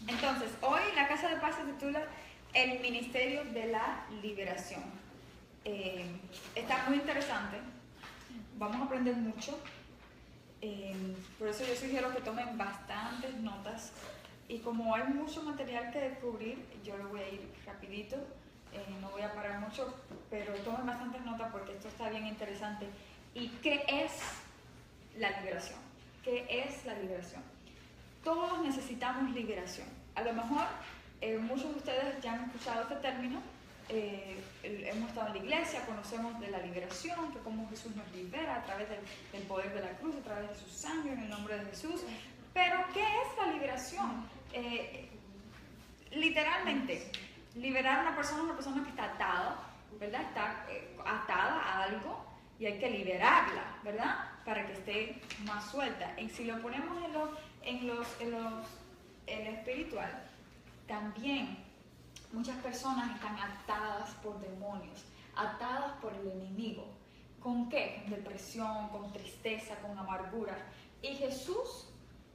Entonces, hoy la Casa de Paz se titula El Ministerio de la Liberación. Está muy interesante, vamos a aprender mucho, por eso yo sugiero que tomen bastantes notas, y como hay mucho material que descubrir, yo lo voy a ir rapidito, no voy a parar mucho, pero tomen bastantes notas porque esto está bien interesante. ¿Y qué es la liberación? ¿Qué es la liberación? Todos necesitamos liberación. A lo mejor muchos de ustedes ya han escuchado este término, hemos estado en la iglesia, conocemos de la liberación, que cómo Jesús nos libera a través del poder de la cruz, a través de su sangre, en el nombre de Jesús. Pero, ¿qué es la liberación? Literalmente, liberar a una persona que está atada, ¿verdad? Está atada a algo y hay que liberarla, ¿verdad? Para que esté más suelta. Y si lo ponemos en lo espiritual, también muchas personas están atadas por demonios, atadas por el enemigo. ¿Con qué? Con depresión, con tristeza, con amargura. Y Jesús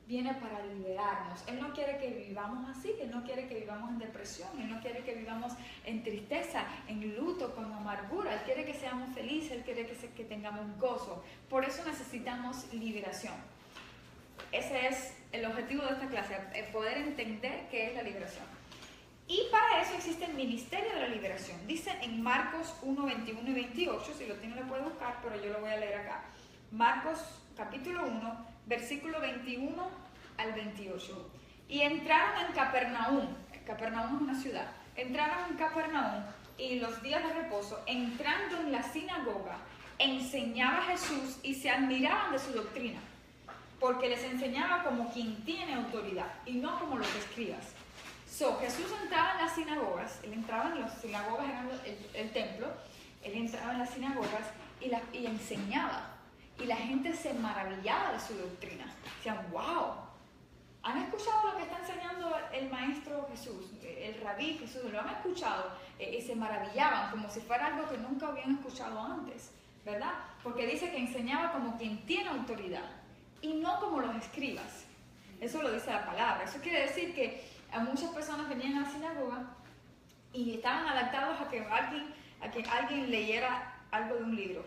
viene para liberarnos. Él no quiere que vivamos así, Él no quiere que vivamos en depresión, Él no quiere que vivamos en tristeza, en luto, con amargura. Él quiere que seamos felices, Él quiere que tengamos gozo. Por eso necesitamos liberación. Ese es el objetivo de esta clase, el poder entender qué es la liberación. Y para eso existe el Ministerio de la Liberación. Dice en Marcos 1, 21 y 28, si lo tiene lo puede buscar, pero yo lo voy a leer acá. Marcos capítulo 1, versículo 21 al 28. Y entraron en Capernaum. Capernaum es una ciudad. Entraron en Capernaum y los días de reposo, entrando en la sinagoga, enseñaba a Jesús y se admiraban de su doctrina, porque les enseñaba como quien tiene autoridad y no como los escribas. Jesús entraba en las sinagogas, él entraba en las sinagogas, era el templo, él entraba en las sinagogas y enseñaba. Y la gente se maravillaba de su doctrina. Decían, wow, ¿han escuchado lo que está enseñando el maestro Jesús, el rabí Jesús? ¿Lo han escuchado? Y se maravillaban como si fuera algo que nunca habían escuchado antes, ¿verdad? Porque dice que enseñaba como quien tiene autoridad y no como los escribas. Eso lo dice la palabra. Eso quiere decir que a muchas personas venían a la sinagoga y estaban adaptados a que alguien leyera algo de un libro.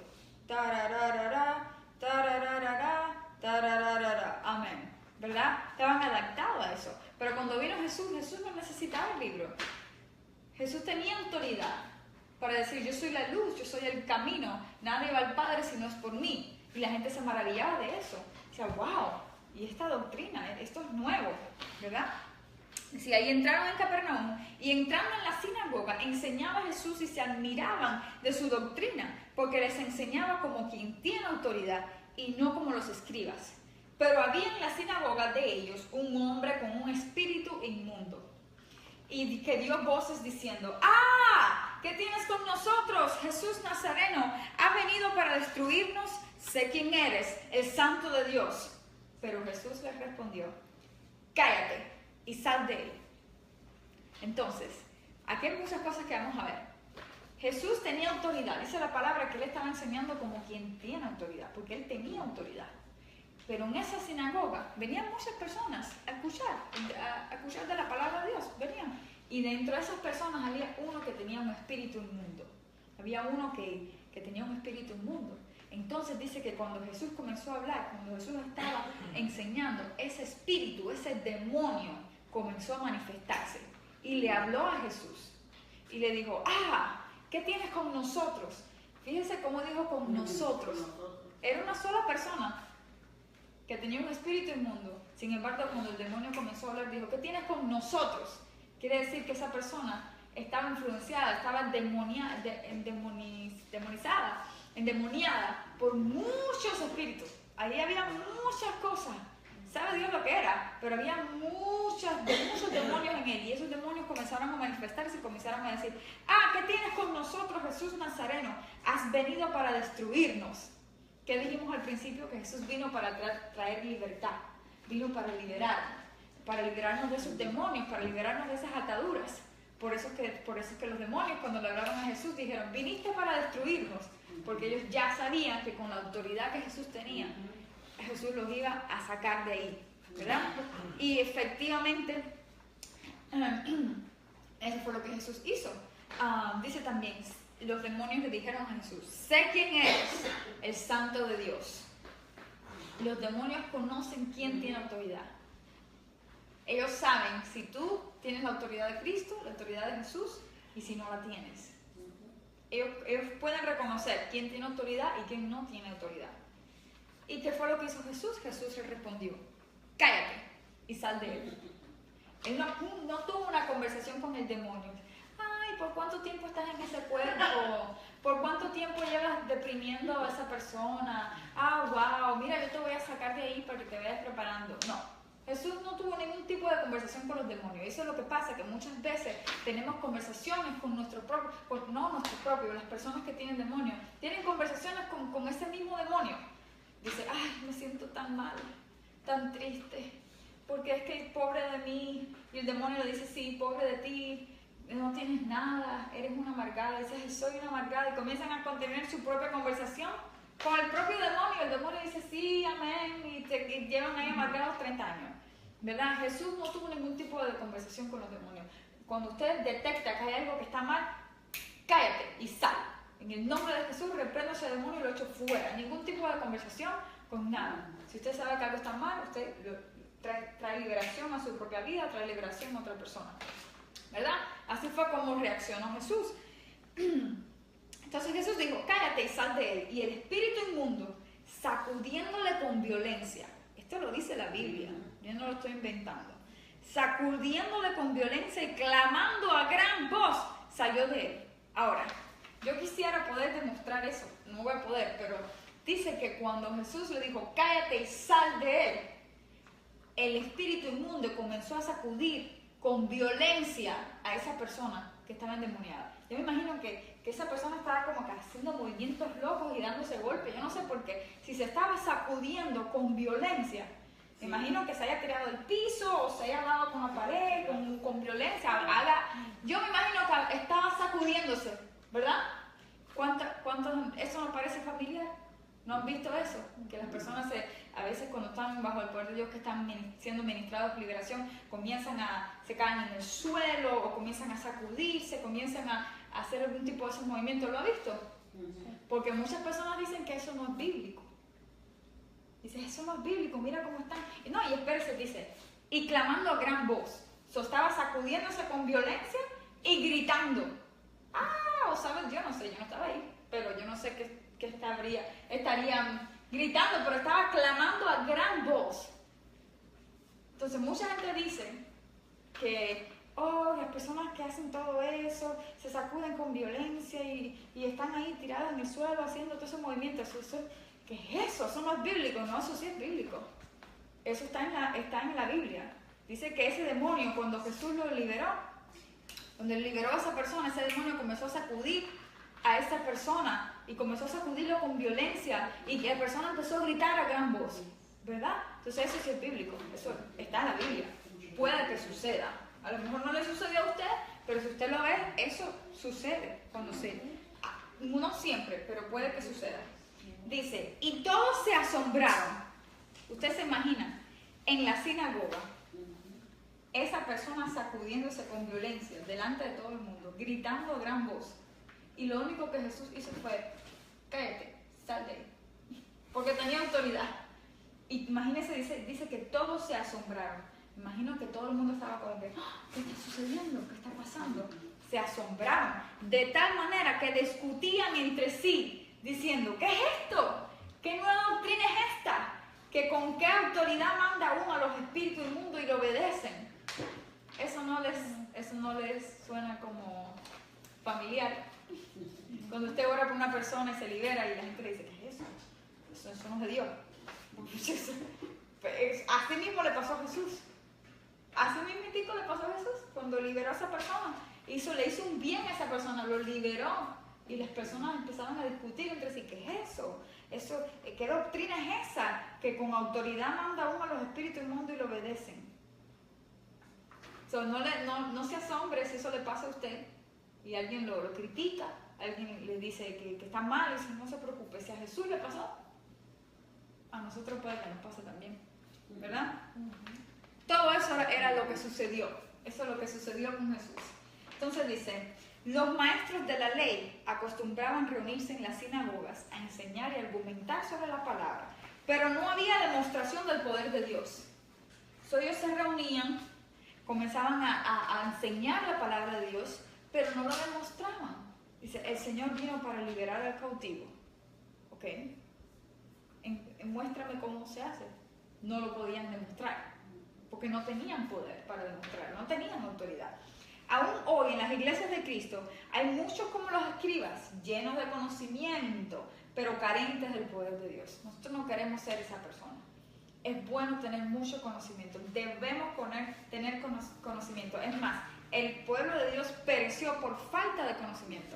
Tarararara, tarararara, tarararara. Amén. ¿Verdad? Estaban adaptados a eso. Pero cuando vino Jesús no necesitaba el libro. Jesús tenía autoridad para decir, yo soy la luz, yo soy el camino, nadie va al Padre si no es por mí. Y la gente se maravillaba de eso. Decía, wow, y esta doctrina, esto es nuevo, ¿verdad? Sí, ahí entraron en Capernaum y entrando en la sinagoga enseñaba a Jesús y se admiraban de su doctrina, porque les enseñaba como quien tiene autoridad y no como los escribas. Pero había en la sinagoga de ellos un hombre con un espíritu inmundo y que dio voces diciendo, ¡ah! ¿Qué tienes con nosotros? Jesús Nazareno ha venido para destruirnos. Sé quién eres, el Santo de Dios. Pero Jesús les respondió, cállate y sal de él. Entonces, aquí hay muchas cosas que vamos a ver. Jesús tenía autoridad, dice la palabra que él estaba enseñando como quien tiene autoridad, porque él tenía autoridad. Pero en esa sinagoga venían muchas personas a escuchar de la palabra de Dios, venían. Y dentro de esas personas había uno que tenía un espíritu inmundo. Había uno que tenía un espíritu inmundo. Entonces dice que cuando Jesús comenzó a hablar, cuando Jesús estaba enseñando, ese espíritu, ese demonio comenzó a manifestarse y le habló a Jesús y le dijo, ¡ah! ¿Qué tienes con nosotros? Fíjense cómo dijo con nosotros. Era una sola persona que tenía un espíritu inmundo. Sin embargo, cuando el demonio comenzó a hablar, dijo, ¿qué tienes con nosotros? Quiere decir que esa persona estaba influenciada, estaba endemoniada por muchos espíritus. Ahí había muchas cosas. Sabe Dios lo que era, pero había muchos demonios en él. Y esos demonios comenzaron a manifestarse y comenzaron a decir, ¡ah! ¿Qué tienes con nosotros, Jesús Nazareno? Has venido para destruirnos. ¿Qué dijimos al principio? Que Jesús vino para traer libertad. Vino para liberarnos de esos demonios, para liberarnos de esas ataduras. Por eso es que los demonios, cuando le hablaron a Jesús, dijeron, viniste para destruirnos. Porque ellos ya sabían que con la autoridad que Jesús tenía, Jesús los iba a sacar de ahí, ¿verdad? Y efectivamente Eso fue lo que Jesús hizo. Dice también, los demonios le dijeron a Jesús, sé quién eres, el Santo de Dios. Los demonios conocen quién tiene autoridad. Ellos saben si tú tienes la autoridad de Cristo, la autoridad de Jesús, y si no la tienes. Ellos pueden reconocer quién tiene autoridad y quién no tiene autoridad. ¿Y qué fue lo que hizo Jesús? Jesús le respondió, cállate y sal de él. Él no tuvo una conversación con el demonio. Ay, ¿por cuánto tiempo estás en ese cuerpo? ¿Por cuánto tiempo llevas deprimiendo a esa persona? Wow, mira, yo te voy a sacar de ahí para que te vayas preparando. No, Jesús no tuvo ningún tipo de conversación con los demonios. Eso es lo que pasa, que muchas veces tenemos conversaciones con nuestro propio, las personas que tienen demonios, tienen conversaciones con ese mismo demonio. Dice, ay, me siento tan mal, tan triste, porque es que pobre de mí. Y el demonio le dice, sí, pobre de ti, no tienes nada, eres una amargada. Dice, soy una amargada. Y comienzan a contener su propia conversación con el propio demonio. El demonio dice, sí, amén, y llevan ahí amargados 30 años. ¿Verdad? Jesús no tuvo ningún tipo de conversación con los demonios. Cuando usted detecta que hay algo que está mal, cállate y sal. En el nombre de Jesús reprendo ese demonio y lo echo fuera. Ningún tipo de conversación con nada. Si usted sabe que algo está mal, usted trae liberación a su propia vida, trae liberación a otra persona. ¿Verdad? Así fue como reaccionó Jesús. Entonces Jesús dijo, cállate y sal de él. Y el espíritu inmundo, sacudiéndole con violencia. Esto lo dice la Biblia, yo no lo estoy inventando. Sacudiéndole con violencia y clamando a gran voz, salió de él. Ahora, yo quisiera poder demostrar eso, no voy a poder, pero dice que cuando Jesús le dijo, cállate y sal de él, el espíritu inmundo comenzó a sacudir con violencia a esa persona que estaba endemoniada. Yo me imagino que esa persona estaba como que haciendo movimientos locos y dándose golpes. Yo no sé por qué. Si se estaba sacudiendo con violencia, me imagino que se haya tirado del piso o se haya dado con la pared, con violencia. Yo me imagino que estaba sacudiéndose, ¿verdad? ¿Eso no parece familiar? ¿No han visto eso? Que las personas a veces cuando están bajo el poder de Dios, que están siendo ministrados de liberación, se caen en el suelo o comienzan a sacudirse, comienzan a hacer algún tipo de esos movimientos. ¿Lo ha visto? Porque muchas personas dicen que eso no es bíblico. Dicen, eso no es bíblico, mira cómo están. Y espérese, dice, y clamando a gran voz. Estaba sacudiéndose con violencia y gritando. O sabes, yo no sé, yo no estaba ahí, pero yo no sé qué estarían gritando, pero estaba clamando a gran voz. Entonces mucha gente dice que las personas que hacen todo eso se sacuden con violencia y están ahí tiradas en el suelo haciendo todos esos movimientos. ¿Qué es eso? Eso no es bíblico. No, eso sí es bíblico. Eso está en la Biblia. Dice que ese demonio, cuando Jesús lo liberó, cuando liberó a esa persona, ese demonio comenzó a sacudir a esa persona y comenzó a sacudirlo con violencia y que la persona empezó a gritar a gran voz, ¿verdad? Entonces eso sí es bíblico, eso está en la Biblia. Puede que suceda. A lo mejor no le sucedió a usted, pero si usted lo ve, eso sucede no siempre, pero puede que suceda. Dice, y todos se asombraron. Usted se imagina, en la sinagoga, esa persona sacudiéndose con violencia delante de todo el mundo, gritando a gran voz. Y lo único que Jesús hizo fue, cállate, sal de ahí. Porque tenía autoridad. Y imagínese, dice que todos se asombraron. Imagino que todo el mundo estaba como que, ¿qué está sucediendo? ¿Qué está pasando? Se asombraron. De tal manera que discutían entre sí, diciendo, ¿qué es esto? ¿Qué nueva doctrina es esta? ¿Que con qué autoridad manda uno a los espíritus inmundos y le obedecen? Eso no les suena como familiar. Cuando usted ora por una persona y se libera y la gente le dice, ¿qué es eso? Eso no es de Dios. Así mismo le pasó a Jesús. Así mismo le pasó a Jesús cuando liberó a esa persona. Le hizo un bien a esa persona, lo liberó. Y las personas empezaron a discutir entre sí, ¿qué es eso? ¿Qué doctrina es esa? Que con autoridad manda uno a los espíritus inmundos y lo obedecen. No se asombre si eso le pasa a usted y alguien lo critica, alguien le dice que está mal, y dice, no se preocupe, si a Jesús le pasó, a nosotros puede que nos pase también, ¿verdad? Todo eso era lo que sucedió. Eso es lo que sucedió con Jesús. Entonces dice, los maestros de la ley acostumbraban reunirse en las sinagogas a enseñar y argumentar sobre la palabra, pero no había demostración del poder de Dios. Ellos se reunían, comenzaban a enseñar la palabra de Dios, pero no lo demostraban. Dice, el Señor vino para liberar al cautivo. ¿Ok? Muéstrame cómo se hace. No lo podían demostrar, porque no tenían poder para demostrar, no tenían autoridad. Aún hoy en las iglesias de Cristo hay muchos como los escribas, llenos de conocimiento, pero carentes del poder de Dios. Nosotros no queremos ser esa persona. Es bueno tener mucho conocimiento, debemos tener conocimiento. Es más, el pueblo de Dios pereció por falta de conocimiento.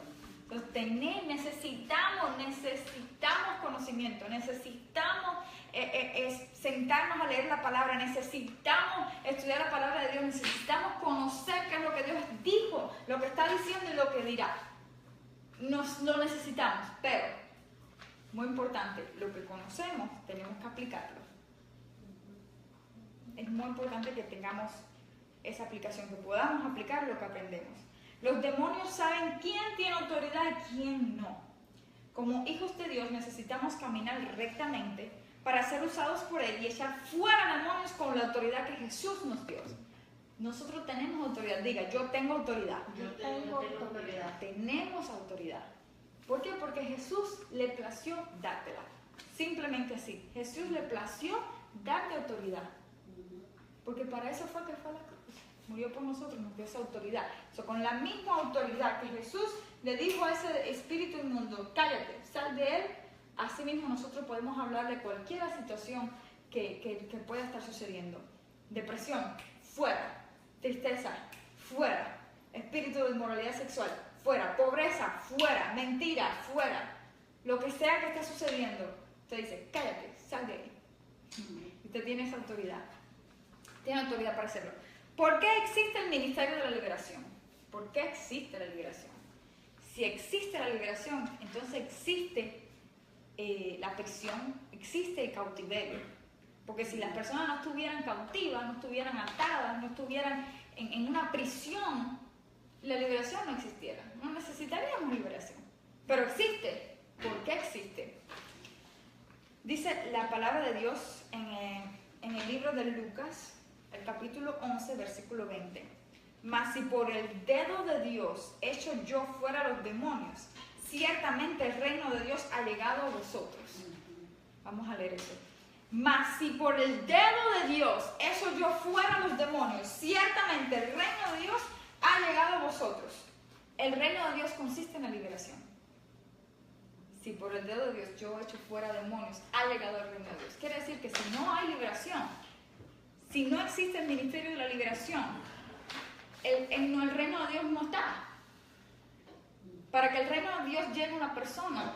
Entonces necesitamos conocimiento, necesitamos sentarnos a leer la palabra, necesitamos estudiar la palabra de Dios, necesitamos conocer qué es lo que Dios dijo, lo que está diciendo y lo que dirá. Lo necesitamos, pero, muy importante, lo que conocemos tenemos que aplicarlo. Es muy importante que tengamos esa aplicación, que podamos aplicar lo que aprendemos. Los demonios saben quién tiene autoridad y quién no. Como hijos de Dios necesitamos caminar rectamente para ser usados por Él y echar fuera demonios con la autoridad que Jesús nos dio. Nosotros tenemos autoridad. Diga, yo tengo autoridad. Yo tengo autoridad. Tenemos autoridad. ¿Por qué? Porque Jesús le plació dártela. Simplemente así. Jesús le plació darte autoridad. Porque para eso fue que fue a la cruz. Murió por nosotros, nos dio esa autoridad. Con la misma autoridad que Jesús le dijo a ese espíritu inmundo, cállate, sal de él, así mismo nosotros podemos hablar de cualquier situación que pueda estar sucediendo. Depresión, fuera. Tristeza, fuera. Espíritu de inmoralidad sexual, fuera. Pobreza, fuera. Mentira, fuera. Lo que sea que esté sucediendo, usted dice, cállate, sal de él. Y usted tiene esa autoridad. Tiene autoridad para hacerlo. ¿Por qué existe el Ministerio de la Liberación? ¿Por qué existe la liberación? Si existe la liberación, entonces existe la prisión, existe el cautiverio. Porque si las personas no estuvieran cautivas, no estuvieran atadas, no estuvieran en una prisión, la liberación no existiera. No necesitaríamos liberación. Pero existe. ¿Por qué existe? Dice la palabra de Dios en el libro de Lucas, el capítulo 11, versículo 20. Mas si por el dedo de Dios echo yo fuera los demonios, ciertamente el reino de Dios ha llegado a vosotros. Vamos a leer eso. Mas si por el dedo de Dios echo yo fuera los demonios, ciertamente el reino de Dios ha llegado a vosotros. El reino de Dios consiste en la liberación. Si por el dedo de Dios yo echo fuera demonios, ha llegado el reino de Dios. Quiere decir que si no hay liberación, si no existe el ministerio de la liberación, el reino de Dios no está. Para que el reino de Dios llegue a una persona,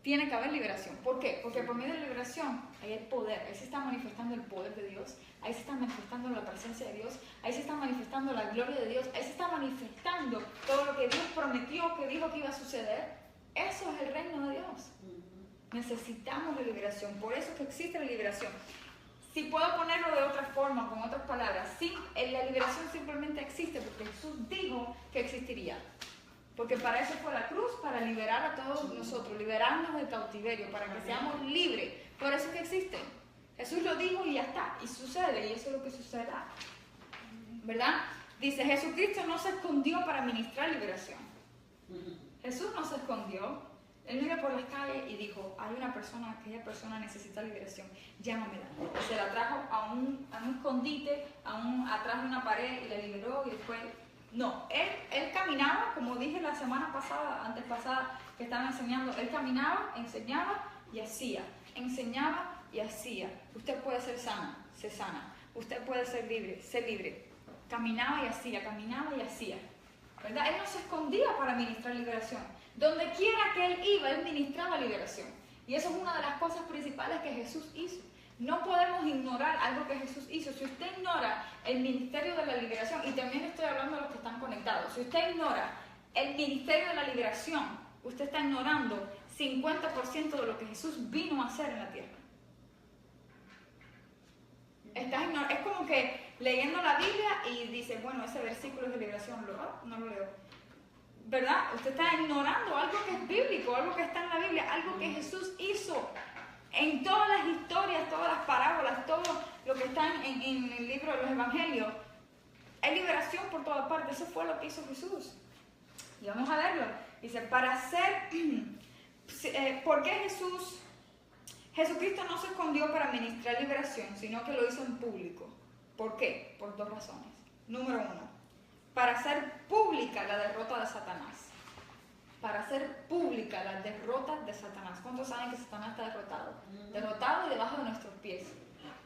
tiene que haber liberación. ¿Por qué? Porque por medio de la liberación, ahí hay poder, ahí se está manifestando el poder de Dios, ahí se está manifestando la presencia de Dios, ahí se está manifestando la gloria de Dios, ahí se está manifestando todo lo que Dios prometió, que dijo que iba a suceder. Eso es el reino de Dios. Necesitamos la liberación, por eso es que existe la liberación. Si puedo ponerlo de otra forma, con otras palabras, sí, la liberación simplemente existe porque Jesús dijo que existiría. Porque para eso fue la cruz, para liberar a todos nosotros, liberarnos del cautiverio, para que seamos libres. Por eso es que existe. Jesús lo dijo y ya está, y sucede, y eso es lo que sucederá. ¿Verdad? Dice, Jesucristo no se escondió para ministrar liberación. Jesús no se escondió. Él vino por las calles y dijo, hay una persona, aquella persona necesita liberación, llámamela. Y se la trajo a un escondite, atrás de una pared y la liberó y después... No, él caminaba, como dije la semana pasada, antes pasada que estaba enseñando, él caminaba, enseñaba y hacía. Enseñaba y hacía. Usted puede ser sana, se sana. Usted puede ser libre. Caminaba y hacía, ¿verdad? Él no se escondía para ministrar liberación. Donde quiera que él iba, él ministraba liberación. Y eso es una de las cosas principales que Jesús hizo. No podemos ignorar algo que Jesús hizo. Si usted ignora el ministerio de la liberación, y también estoy hablando de los que están conectados, si usted ignora el ministerio de la liberación, usted está ignorando 50% de lo que Jesús vino a hacer en la tierra. Es como que leyendo la Biblia y dice, bueno, liberación. No lo leo. ¿Verdad? Usted está ignorando algo que es bíblico, algo que está en la Biblia, algo que Jesús hizo en todas las historias, todas las parábolas, todo lo que está en el libro de los evangelios. Hay liberación por todas partes. Eso fue lo que hizo Jesús. Y vamos a verlo. Dice, para hacer... ¿por qué Jesucristo no se escondió para ministrar liberación, sino que lo hizo en público? ¿Por qué? Por dos razones. Número uno, para hacer pública la derrota de Satanás. Para hacer pública la derrota de Satanás. ¿Cuántos saben que Satanás está derrotado? Derrotado y debajo de nuestros pies.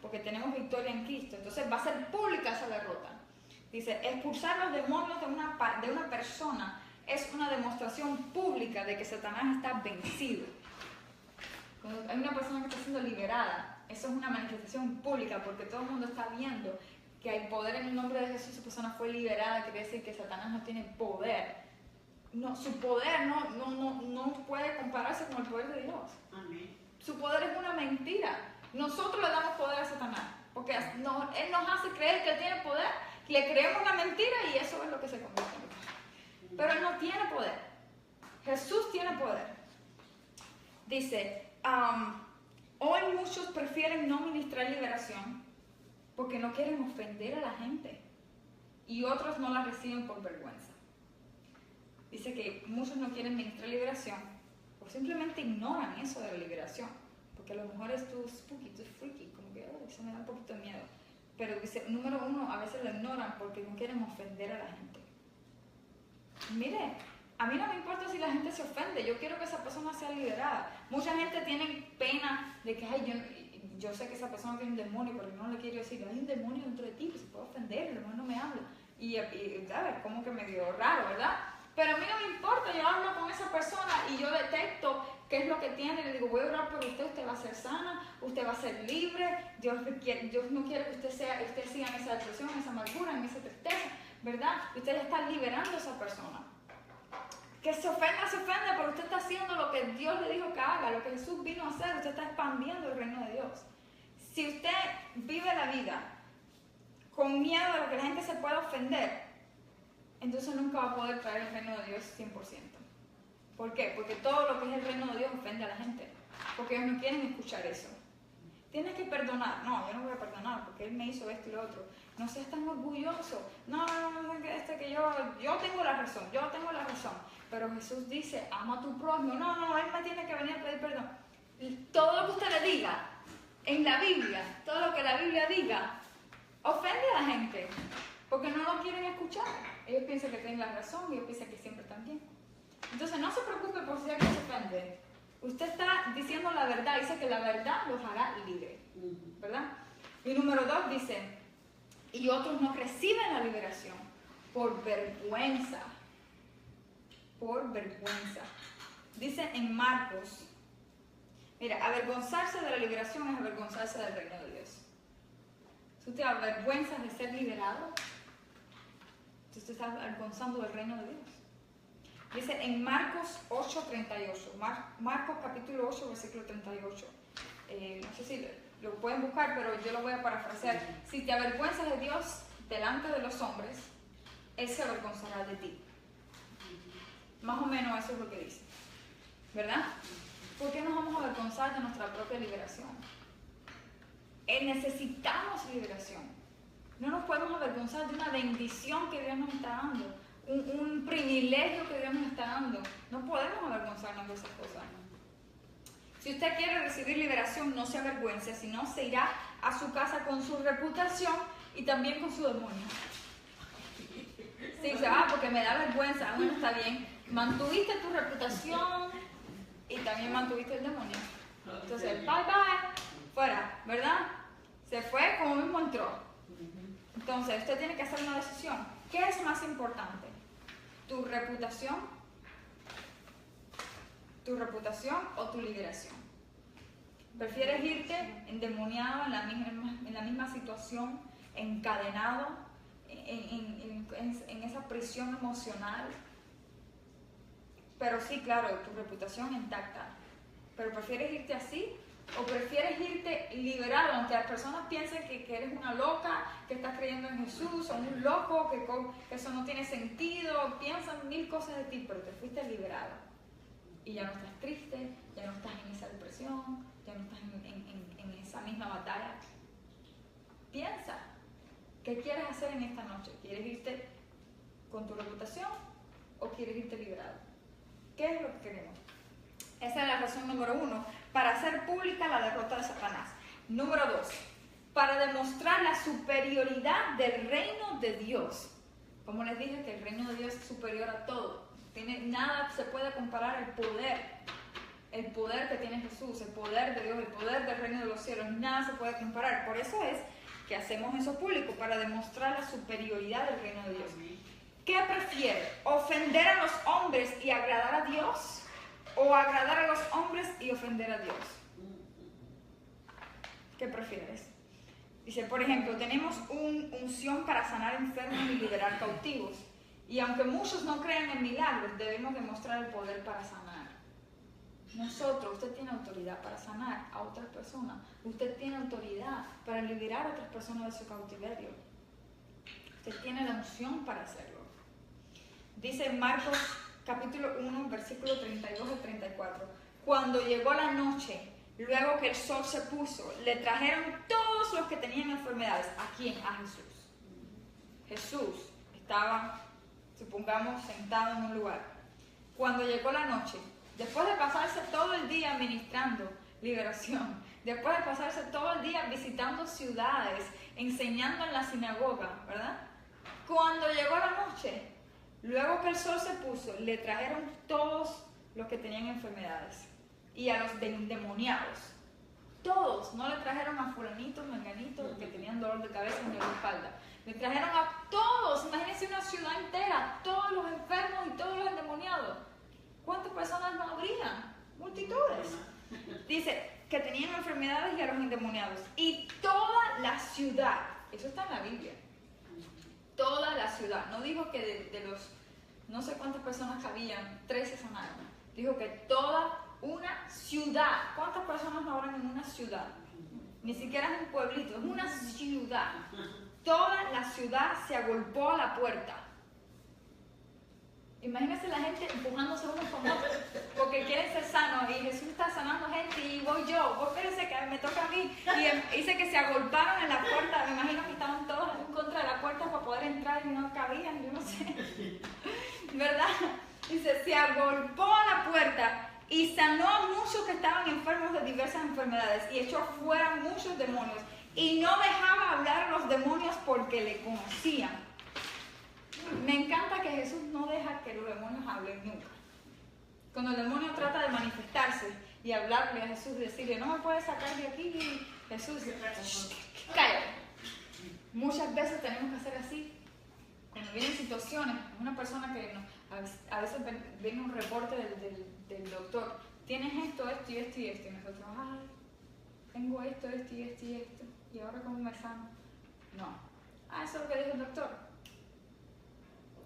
Porque tenemos victoria en Cristo. Entonces va a ser pública esa derrota. Dice, expulsar los demonios de una persona es una demostración pública de que Satanás está vencido. Cuando hay una persona que está siendo liberada, eso es una manifestación pública porque todo el mundo está viendo que hay poder en el nombre de Jesús. Esa persona fue liberada, quiere decir que Satanás no tiene poder. No, su poder no puede compararse con el poder de Dios. Amén. Su poder es una mentira. Nosotros le damos poder a Satanás porque Él nos hace creer que Él tiene poder, le creemos una mentira y eso es lo que se convierte en poder. Pero Él no tiene poder. Jesús tiene poder. Dice, hoy muchos prefieren no ministrar liberación porque no quieren ofender a la gente y otros no la reciben por vergüenza. Dice que muchos no quieren ministrar liberación o simplemente ignoran eso de la liberación, porque a lo mejor es too spooky, too freaky, como que eso me da un poquito de miedo. Pero dice, número uno, a veces lo ignoran porque no quieren ofender a la gente. Mire, a mí no me importa si la gente se ofende, yo quiero que esa persona sea liberada. Mucha gente tiene pena de que, ay, yo sé que esa persona tiene un demonio, pero no le quiero decir, hay un demonio dentro de ti, que se puede ofender, el no me habla. Y a ver, como que medio raro, ¿verdad? Pero a mí no me importa, yo hablo con esa persona y yo detecto qué es lo que tiene. Le digo, voy a orar por usted, usted va a ser sana, usted va a ser libre. Dios no quiere que usted siga en esa depresión, en esa amargura, en esa tristeza, ¿verdad? Usted ya está liberando a esa persona. Que se ofenda, pero usted está haciendo lo que Dios le dijo que haga, lo que Jesús vino a hacer. Usted está expandiendo el reino de Dios. Si usted vive la vida con miedo de que la gente se pueda ofender, entonces nunca va a poder traer el reino de Dios 100%. ¿Por qué? Porque todo lo que es el reino de Dios ofende a la gente. Porque ellos no quieren escuchar eso. Tienes que perdonar. No, yo no voy a perdonar porque él me hizo esto y lo otro. No seas tan orgulloso. No, que yo tengo la razón. Pero Jesús dice, ama a tu prójimo. No, él me tiene que venir a pedir perdón. Todo lo que usted le diga en la Biblia, todo lo que la Biblia diga, ofende a la gente. Porque no lo quieren escuchar. Ellos piensan que tienen la razón y ellos piensan que siempre están bien. Entonces no se preocupe por si alguien se ofende. Usted está diciendo la verdad, dice que la verdad los hará libres, ¿verdad? Y número 2 dice, y otros no reciben la liberación por vergüenza. Por vergüenza. Dice en Marcos, mira, avergonzarse de la liberación es avergonzarse del reino de Dios. Si usted avergüenza de ser liberado, usted está avergonzando del reino de Dios. Dice en Marcos 8:38, Marcos capítulo 8, versículo 38. No sé si lo pueden buscar, pero yo lo voy a parafrasear. Si te avergüenzas de Dios delante de los hombres, Él se avergonzará de ti. Más o menos eso es lo que dice, ¿verdad? ¿Por qué nos vamos a avergonzar de nuestra propia liberación? Necesitamos liberación. No nos podemos avergonzar de una bendición que Dios nos está dando, un privilegio que Dios nos está dando. No podemos avergonzarnos de esas cosas. Si usted quiere recibir liberación, no se avergüence, sino se irá a su casa con su reputación y también con su demonio. Si dice, porque me da vergüenza, bueno, está bien. Mantuviste tu reputación y también mantuviste el demonio. Entonces, bye, fuera, ¿verdad? Se fue como mismo entró. Entonces, usted tiene que hacer una decisión. ¿Qué es más importante? ¿Tu reputación? ¿Tu reputación o tu liberación? ¿Prefieres irte endemoniado en la misma situación, encadenado en esa prisión emocional? Pero sí, claro, tu reputación intacta. ¿Pero prefieres irte así ¿O prefieres irte liberado, aunque las personas piensen que eres una loca, que estás creyendo en Jesús, o un loco, que eso no tiene sentido, piensan mil cosas de ti, pero te fuiste liberado? Y ya no estás triste, ya no estás en esa depresión, ya no estás en esa misma batalla. Piensa, ¿qué quieres hacer en esta noche? ¿Quieres irte con tu reputación o quieres irte liberado? ¿Qué es lo que queremos? Esa es la razón número 1, para hacer pública la derrota de Satanás. Número 2, para demostrar la superioridad del reino de Dios. Como les dije, que el reino de Dios es superior a todo. Nada se puede comparar al poder que tiene Jesús, el poder de Dios, el poder del reino de los cielos. Nada se puede comparar. Por eso es que hacemos eso público, para demostrar la superioridad del reino de Dios. ¿Qué prefiere? ¿Ofender a los hombres y agradar a Dios? ¿O agradar a los hombres y ofender a Dios? ¿Qué prefieres? Dice, por ejemplo, tenemos una unción para sanar enfermos y liberar cautivos. Y aunque muchos no crean en milagros, debemos demostrar el poder para sanar. Nosotros, usted tiene autoridad para sanar a otras personas. Usted tiene autoridad para liberar a otras personas de su cautiverio. Usted tiene la unción para hacerlo. Dice en Marcos capítulo 1, versículo 32 al 34. Cuando llegó la noche, luego que el sol se puso, le trajeron todos los que tenían enfermedades. ¿A quién? A Jesús. Jesús estaba, supongamos, sentado en un lugar. Cuando llegó la noche, después de pasarse todo el día ministrando liberación, después de pasarse todo el día visitando ciudades, enseñando en la sinagoga, ¿verdad? Cuando llegó la noche, luego que el sol se puso, le trajeron todos los que tenían enfermedades y a los endemoniados. Todos, no le trajeron a fulanitos, menganitos que tenían dolor de cabeza ni de espalda. Le trajeron a todos, imagínense una ciudad entera, todos los enfermos y todos los endemoniados. ¿Cuántas personas no habría? Multitudes. Dice que tenían enfermedades y a los endemoniados. Y toda la ciudad, eso está en la Biblia. Toda la ciudad, no dijo que de los no sé cuántas personas que habían, 13 sanaron. Dijo que toda una ciudad. ¿Cuántas personas no habrán en una ciudad? Ni siquiera es un pueblito, es una ciudad. Toda la ciudad se agolpó a la puerta. Imagínense la gente empujándose unos con otros porque quieren ser sanos y Jesús está sanando gente y voy yo. Vos espérense que me toca a mí. Y dice que se agolparon en la puerta. Me imagino que estaban todos en contra de la puerta para poder entrar y no cabían, yo no sé. ¿Verdad? Dice, se agolpó a la puerta y sanó a muchos que estaban enfermos de diversas enfermedades y echó fuera muchos demonios. Y no dejaba hablar a los demonios porque le conocían. Me encanta que Jesús no deja que los demonios hablen nunca. Cuando el demonio trata de manifestarse y hablarle a Jesús y decirle, no me puedes sacar de aquí, Jesús, cállate. Muchas veces tenemos que hacer así. Cuando vienen situaciones, una persona que a veces viene un reporte del doctor, tienes esto, esto y esto y esto, y nosotros, ay, tengo esto, esto y esto y esto, y ahora cómo me sano. No. Eso es lo que dijo el doctor.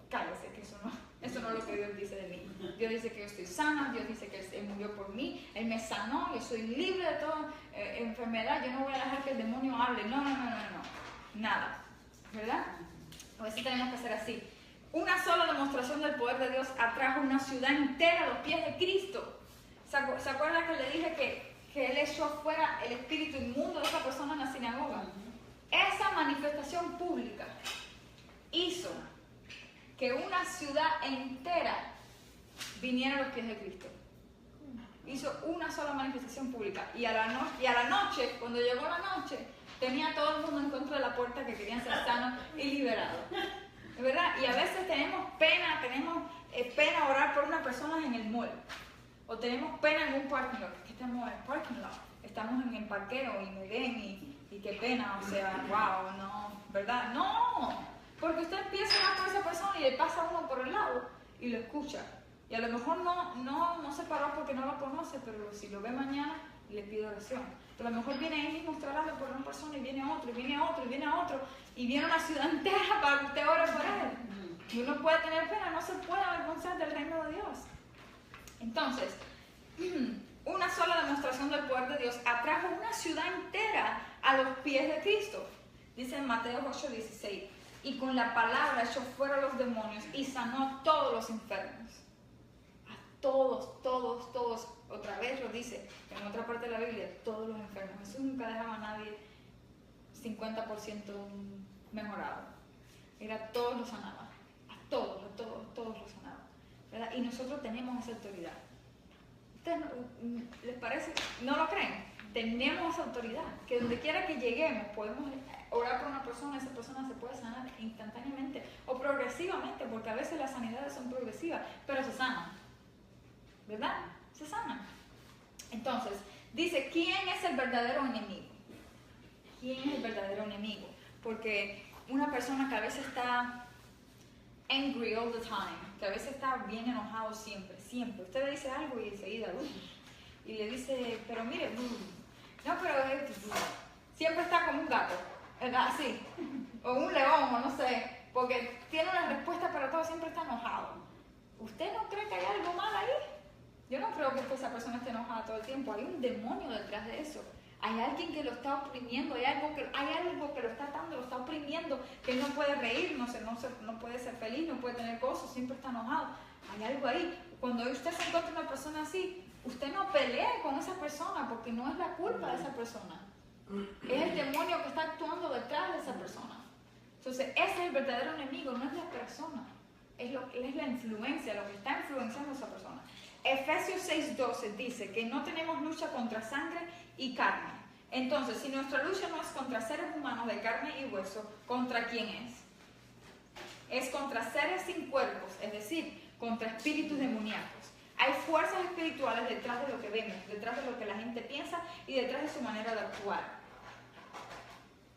Cállese, que eso no es lo que Dios dice de mí. Dios dice que yo estoy sana, Dios dice que Él murió por mí, Él me sanó, yo soy libre de toda enfermedad, yo no voy a dejar que el demonio hable. No, nada, ¿verdad? A veces tenemos que hacer así. Una sola demostración del poder de Dios atrajo una ciudad entera a los pies de Cristo. ¿Se acuerdan que le dije que Él echó fuera el espíritu inmundo de esa persona en la sinagoga? Esa manifestación pública hizo que una ciudad entera viniera a los pies de Cristo. Hizo una sola manifestación pública. Y a la noche, cuando llegó la noche, tenía todo el mundo en contra de la puerta que querían ser sanos y liberados. ¿Verdad? Y a veces tenemos pena orar por unas personas en el mall. O tenemos pena en un parking lot. ¿Qué estamos en el parking lot? Estamos en el parqueo y me ven y qué pena, o sea, wow, no, ¿verdad? No. Porque usted empieza a hablar con esa persona y le pasa uno por el lado y lo escucha. Y a lo mejor no se paró porque no lo conoce, pero si lo ve mañana, le pide oración. Pero a lo mejor viene él mismo mostrarle por una persona y viene otro, y viene otro, y viene otro, y viene una ciudad entera para que usted ore por él. Y uno puede tener pena, no se puede avergonzar del reino de Dios. Entonces, una sola demostración del poder de Dios atrajo una ciudad entera a los pies de Cristo. Dice en Mateo 8:16, y con la palabra echó fuera los demonios y sanó a todos los enfermos. A todos, todos, todos. Otra vez lo dice en otra parte de la Biblia, todos los enfermos. Jesús nunca dejaba a nadie 50% mejorado. Era todos los sanaba. A todos los sanaba. ¿Verdad? Y nosotros tenemos esa autoridad. ¿Ustedes les parece? ¿No lo creen? Tenemos esa autoridad. Que donde quiera que lleguemos podemos orar por una persona, esa persona se puede sanar instantáneamente o progresivamente, porque a veces las sanidades son progresivas, pero se sanan. ¿Verdad? Se sanan. Entonces, dice, ¿quién es el verdadero enemigo? ¿Quién es el verdadero enemigo? Porque una persona que a veces está angry all the time, que a veces está bien enojado siempre. Usted le dice algo y enseguida, y le dice, pero mire, no, pero siempre está como un gato, así, o un león, o no sé, porque tiene una respuesta para todo, siempre está enojado. ¿Usted no cree que hay algo mal ahí? Yo no creo que esa persona esté enojada todo el tiempo, hay un demonio detrás de eso. Hay alguien que lo está oprimiendo, hay algo que lo está atando, lo está oprimiendo, que él no puede reír, no puede ser feliz, no puede tener gozo, siempre está enojado. Hay algo ahí. Cuando usted se encuentra una persona así, usted no pelee con esa persona porque no es la culpa de esa persona. Es el demonio que está actuando detrás de esa persona. Entonces, ese es el verdadero enemigo, no es la persona, es la influencia, lo que está influenciando a esa persona. Efesios 6:12 dice que no tenemos lucha contra sangre y carne. Entonces, si nuestra lucha no es contra seres humanos de carne y hueso, ¿contra quién es? Es contra seres sin cuerpos, es decir, contra espíritus demoníacos. Hay fuerzas espirituales detrás de lo que vemos, detrás de lo que la gente piensa y detrás de su manera de actuar.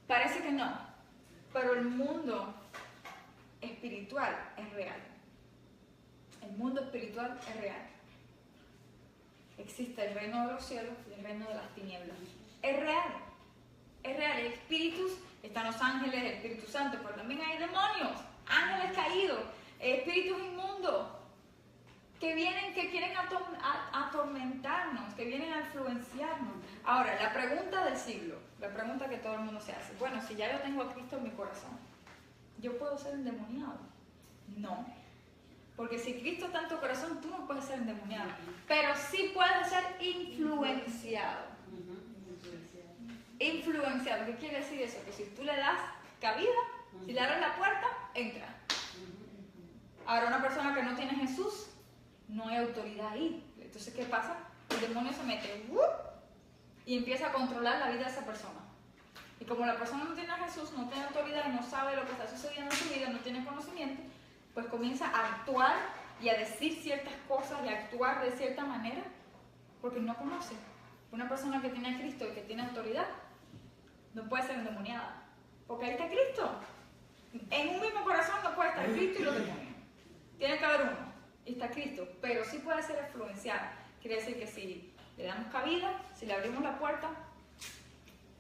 Parece que no, pero el mundo espiritual es real. El mundo espiritual es real. Existe el reino de los cielos y el reino de las tinieblas. Es real. Es real. Hay espíritus, están los ángeles, el Espíritu Santo, pero también hay demonios, ángeles caídos, espíritus inmundos, que quieren atormentarnos, que vienen a influenciarnos. Ahora, la pregunta del siglo, la pregunta que todo el mundo se hace, bueno, si ya yo tengo a Cristo en mi corazón, ¿yo puedo ser endemoniado? No. Porque si Cristo está en tu corazón, tú no puedes ser endemoniado, pero sí puedes ser influenciado. Influenciado, ¿qué quiere decir eso? Que si tú le das cabida, si le abres la puerta, entra. Ahora, una persona que no tiene a Jesús, no hay autoridad ahí. Entonces, ¿qué pasa? El demonio se mete y empieza a controlar la vida de esa persona. Y como la persona no tiene a Jesús, no tiene autoridad y no sabe lo que está sucediendo en su vida, no tiene conocimiento, pues comienza a actuar y a decir ciertas cosas y a actuar de cierta manera porque no conoce. Una persona que tiene a Cristo y que tiene autoridad no puede ser endemoniada porque ahí está Cristo. En un mismo corazón no puede estar Cristo y los demonios. Tiene que haber uno y está Cristo, pero sí puede ser influenciada. Quiere decir que si le damos cabida, si le abrimos la puerta,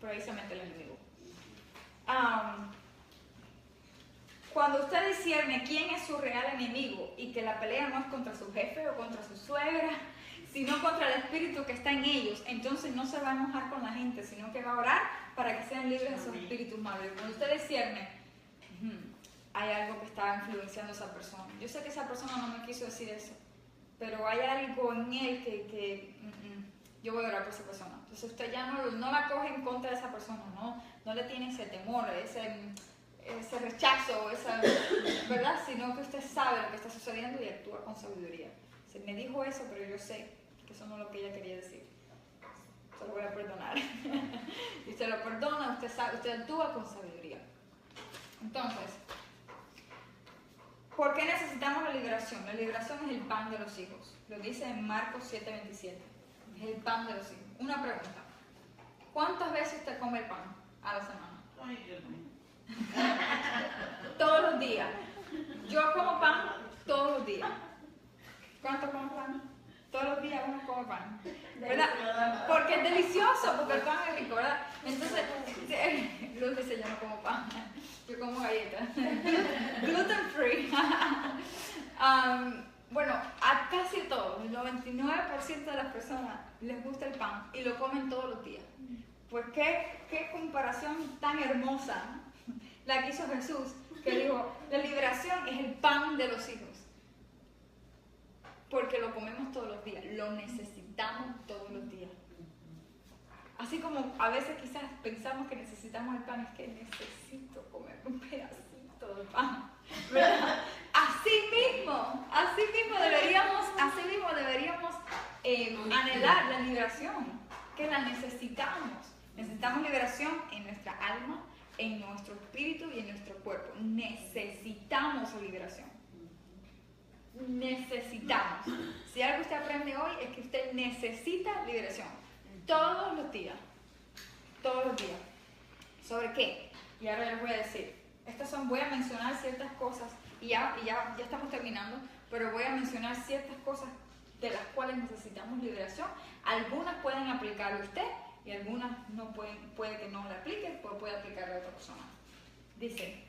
por ahí se mete el enemigo. Cuando usted discierne quién es su real enemigo y que la pelea no es contra su jefe o contra su suegra, sino contra el espíritu que está en ellos, entonces no se va a enojar con la gente, sino que va a orar para que sean libres de esos espíritus malos. Y cuando usted discierne, hay algo que está influenciando a esa persona. Yo sé que esa persona no me quiso decir eso, pero hay algo en él que yo voy a orar por esa persona. Entonces usted ya no la coge en contra de esa persona, no le tiene ese temor, ese rechazo, ¿verdad? Sino que usted sabe lo que está sucediendo y actúa con sabiduría. Se me dijo eso, pero yo sé que eso no es lo que ella quería decir. Se lo voy a perdonar. Y usted lo perdona, usted actúa con sabiduría. Entonces, ¿por qué necesitamos la liberación? La liberación es el pan de los hijos. Lo dice en Marcos 7:27. Es el pan de los hijos. Una pregunta. ¿Cuántas veces usted come el pan a la semana? Ay, Dios mío. Todos los días. Yo como pan todos los días. ¿Cuánto como pan? Todos los días uno come pan, ¿verdad? Porque es delicioso, porque el pan es rico, ¿verdad? Entonces, Luz dice, yo no como pan, yo como galletas. Gluten free. bueno, a casi todos, el 99% de las personas les gusta el pan y lo comen todos los días. Pues qué comparación tan hermosa, ¿no? La que hizo Jesús, que dijo, la liberación es el pan de los hijos. Porque lo comemos todos los días, lo necesitamos todos los días. Así como a veces quizás pensamos que necesitamos el pan, es que necesito comer un pedacito de pan, ¿verdad? Así mismo deberíamos anhelar la liberación, que la necesitamos. Necesitamos liberación en nuestra alma, en nuestro espíritu y en nuestro cuerpo. Necesitamos liberación. Necesitamos. Si algo usted aprende hoy es que usted necesita liberación. Todos los días. Todos los días. ¿Sobre qué? Y ahora les voy a decir. Voy a mencionar ciertas cosas y ya estamos terminando, pero voy a mencionar ciertas cosas de las cuales necesitamos liberación. Algunas pueden aplicarlo usted y algunas no puede que no la aplique, puede aplicarle a otra persona. Dice,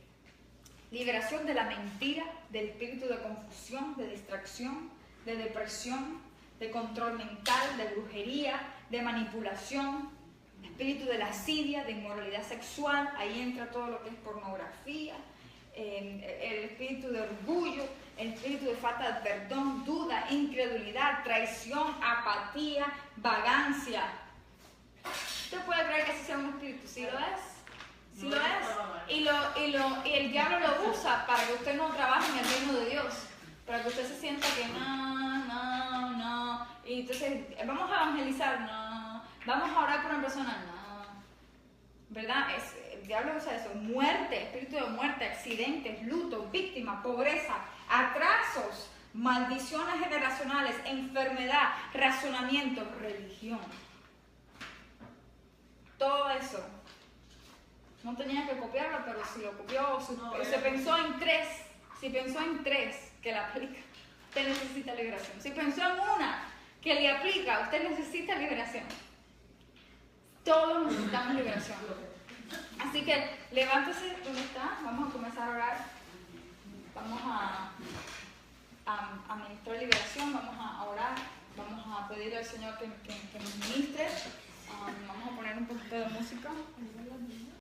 liberación de la mentira, del espíritu de confusión, de distracción, de depresión, de control mental, de brujería, de manipulación, espíritu de lascivia, de inmoralidad sexual, ahí entra todo lo que es pornografía, el espíritu de orgullo, el espíritu de falta de perdón, duda, incredulidad, traición, apatía, vagancia. ¿Usted puede creer que ese sea un espíritu? ¿Sí lo es? ¿Sí lo es? Y el diablo lo usa para que usted no trabaje en el reino de Dios, para que usted se sienta que no, y entonces vamos a evangelizar, no, vamos a orar por una persona, no, ¿verdad? El diablo usa eso, muerte, espíritu de muerte, accidentes, luto, víctima, pobreza, atrasos, maldiciones generacionales, enfermedad, razonamiento, religión. Todo eso. No tenía que copiarlo, pero si lo copió, se pensó en tres. Si pensó en tres que la aplica, usted necesita liberación. Si pensó en una que le aplica, usted necesita liberación. Todos necesitamos liberación. Así que levántese donde está. Vamos a comenzar a orar. Vamos a ministrar liberación. Vamos a orar. Vamos a pedirle al Señor que nos ministre. Vamos a poner un poquito de música.